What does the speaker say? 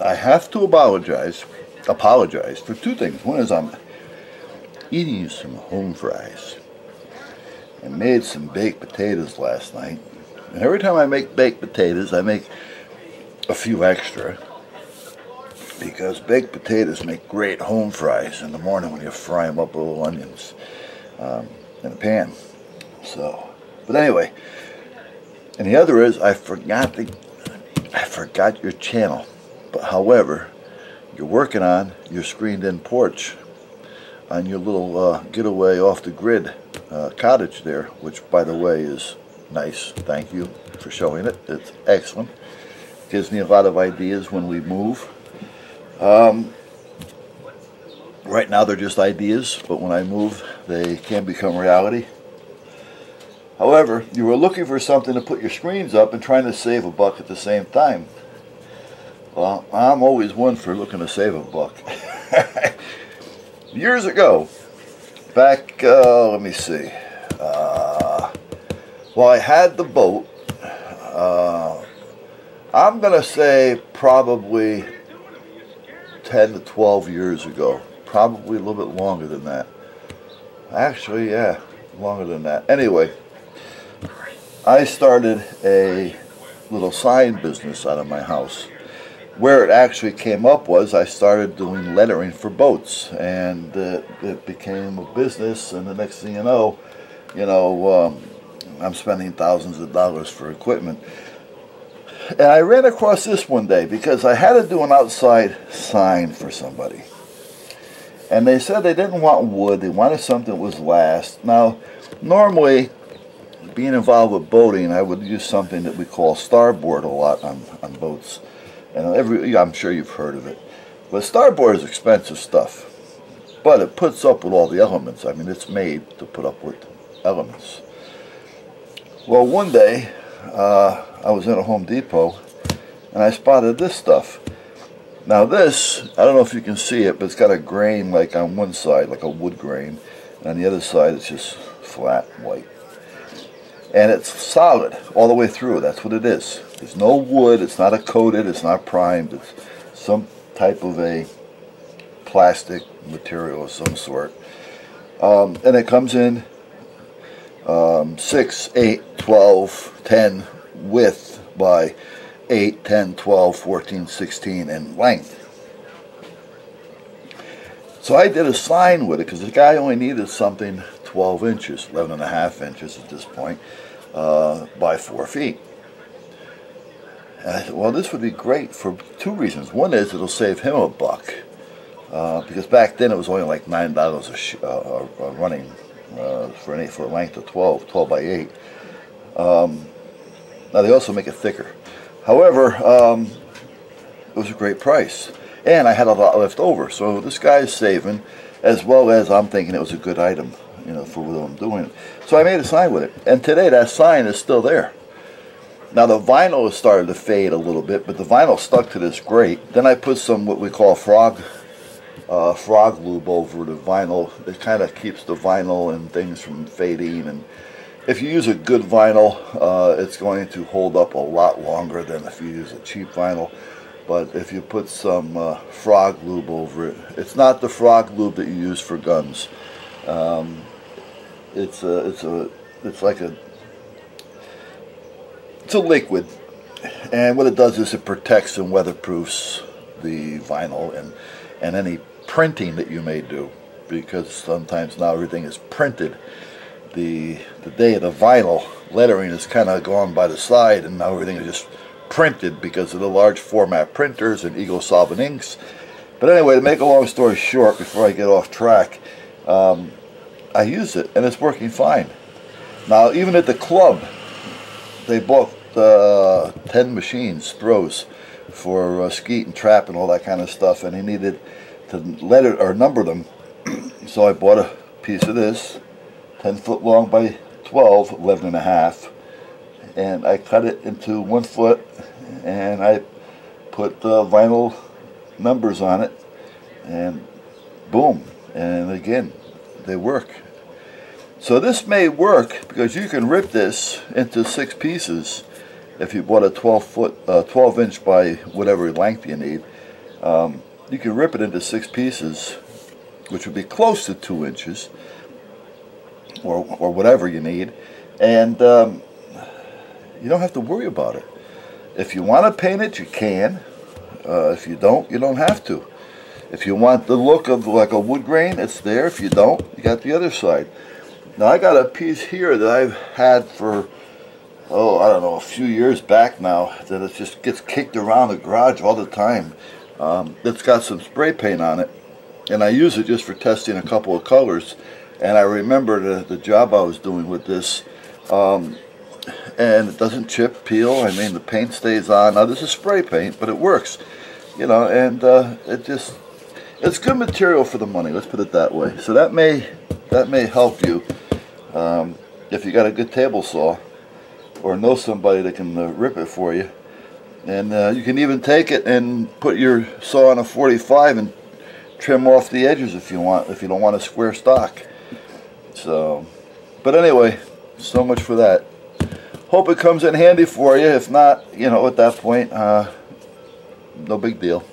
I have to apologize for two things. One is I'm eating some home fries. I made some baked potatoes last night. And every time I make baked potatoes, I make a few extra. Because baked potatoes make great home fries in the morning when you fry them up with little onions in a pan. So, but anyway, and the other is I forgot your channel. But however, you're working on your screened-in porch on your little getaway off the grid cottage there, which by the way is nice. Thank you for showing it. It's excellent. Gives me a lot of ideas when we move. Right now they're just ideas, but when I move they can become reality. However, you were looking for something to put your screens up and trying to save a buck at the same time. Well, I'm always one for looking to save a buck. Years ago, back, let me see, well, I had the boat, I'm going to say probably 10 to 12 years ago, probably a little bit longer than that. Actually, yeah, longer than that. Anyway, I started a little sign business out of my house. Where it actually came up was I started doing lettering for boats, and it became a business, and the next thing you know, I'm spending thousands of dollars for equipment. And I ran across this one day because I had to do an outside sign for somebody. And they said they didn't want wood, they wanted something that was last. Now, normally, being involved with boating, I would use something that we call starboard a lot on boats. And I'm sure you've heard of it. But starboard is expensive stuff. But it puts up with all the elements. I mean, it's made to put up with elements. Well, one day, I was in a Home Depot, and I spotted this stuff. Now this, I don't know if you can see it, but it's got a grain like on one side, like a wood grain. And on the other side, it's just flat white. And it's solid all the way through. That's what it is. There's no wood. It's not coated. It's not primed. It's some type of a plastic material of some sort. And it comes in 6, 8, 12, 10 width by 8, 10, 12, 14, 16 in length. So I did a sign with it because the guy only needed something 12 inches, 11.5 inches at this point, by 4 feet. And I thought, well, this would be great for two reasons. One is it'll save him a buck, because back then it was only like $9 a running for a length of 12 by 8. Now they also make it thicker. However, it was a great price. And I had a lot left over, so this guy's saving, as well as I'm thinking it was a good item, for what I'm doing. So I made a sign with it, and today that sign is still there. Now the vinyl has started to fade a little bit, but the vinyl stuck to this great. Then I put some what we call frog lube over the vinyl. It kind of keeps the vinyl and things from fading, and if you use a good vinyl, it's going to hold up a lot longer than if you use a cheap vinyl. But if you put some frog lube over it, it's not the frog lube that you use for guns. It's a liquid, and what it does is it protects and weatherproofs the vinyl and any printing that you may do, because sometimes now everything is printed. The day of the vinyl lettering is kind of gone by the side, and now everything is just printed because of the large format printers and Eagle solvent inks. But anyway, to make a long story short, before I get off track, I use it and it's working fine. Now even at the club, they bought 10 machines, throws, for skeet and trap and all that kind of stuff, and he needed to letter or number them. So I bought a piece of this, 10 foot long by 12, 11.5, and I cut it into 1 foot, and I put vinyl numbers on it, and boom, and again, they work. So this may work because you can rip this into 6 pieces if you bought a 12 inch by whatever length you need, You can rip it into 6 pieces, which would be close to 2 inches, or whatever you need, and you don't have to worry about it. If you want to paint it, you can. If you don't have to. If you want the look of like a wood grain, it's there. If you don't, you got the other side. Now I got a piece here that I've had for, oh, I don't know, a few years back now, that it just gets kicked around the garage all the time. It's got some spray paint on it, and I use it just for testing a couple of colors. And I remember the job I was doing with this, and it doesn't chip, peel. I mean, the paint stays on. Now this is spray paint, but it works, you know, and it's good material for the money. Let's put it that way. So that may help you if you got a good table saw, or know somebody that can rip it for you. And you can even take it and put your saw on a 45 and trim off the edges if you want, if you don't want a square stock. So, but anyway, so much for that. Hope it comes in handy for you. If not, you know, at that point, no big deal.